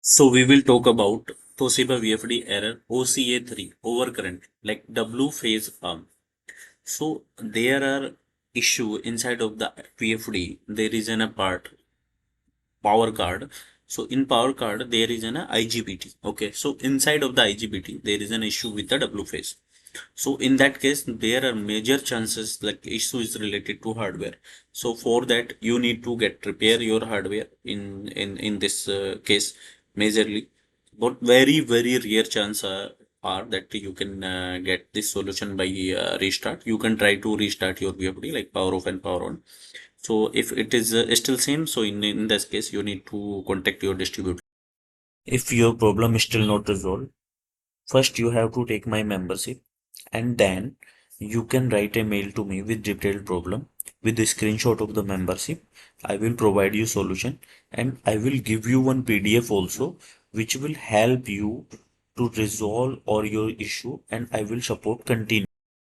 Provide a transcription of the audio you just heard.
So we will talk about Toshiba VFD error OCA3 overcurrent like W phase arm. So there are issue inside of the VFD. There is a part power card. So in power card there is an IGBT. Okay. So inside of the IGBT there is an issue with the W phase. So in that case, there are major chances like issue is related to hardware. So for that, you need to get repair your hardware in this case majorly. But very rare chance are that you can get this solution by restart. You can try to restart your VFD like power off and power on. So if it is still same, so in this case, you need to contact your distributor. If your problem is still not resolved, first you have to take my membership and then you can write a mail to me with detailed problem with the screenshot of the membership. I will provide you solution and I will give you one PDF also which will help you to resolve all your issue and I will support continue.